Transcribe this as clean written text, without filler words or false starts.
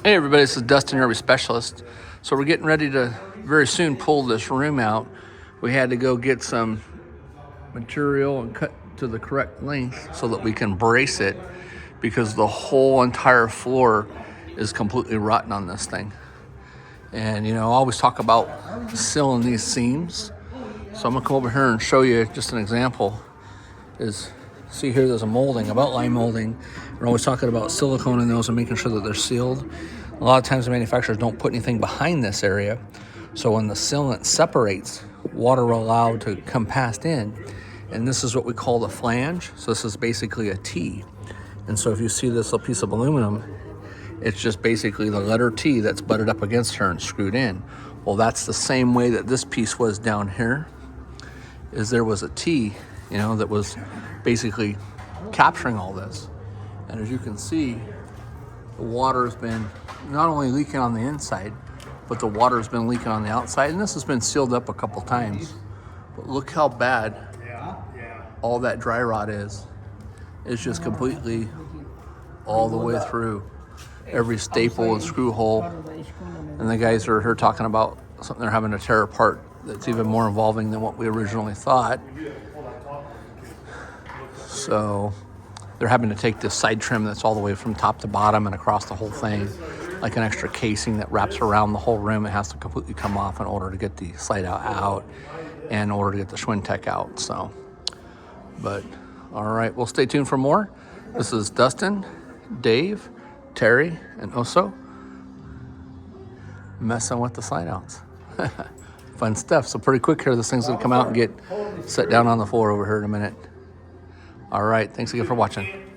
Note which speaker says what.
Speaker 1: Hey everybody, this is Dustin, your specialist. So we're getting ready to very soon pull this room out. We had to go get some material and cut to the correct length so that we can brace it, because the whole entire floor is completely rotten on this thing. And I always talk about sealing these seams. So I'm gonna come over here and show you just an example. See here, there's a molding, about line molding. We're always talking about silicone in those and making sure that they're sealed. A lot of times the manufacturers don't put anything behind this area. So when the sealant separates, water will allow to come past in. And this is what we call the flange. So this is basically a T. And so if you see this little piece of aluminum, it's just basically the letter T that's butted up against her and screwed in. Well, that's the same way that this piece was down here, is there was a T, that was basically capturing all this. And as you can see, the water has been not only leaking on the inside, but the water has been leaking on the outside. And this has been sealed up a couple times. But look how bad all that dry rot is. It's just completely all the way through every staple and screw hole. And the guys are here talking about something they're having to tear apart that's even more involving than what we originally thought. So they're having to take this side trim that's all the way from top to bottom and across the whole thing, like an extra casing that wraps around the whole room. It has to completely come off in order to get the slide out and in order to get the Schwinn out. So, but all right, we'll stay tuned for more. This is Dustin, Dave, Terry, and Oso messing with the slide outs. Fun stuff. So pretty quick here, this thing's gonna come out and get set down on the floor over here in a minute. All right, thanks again for watching.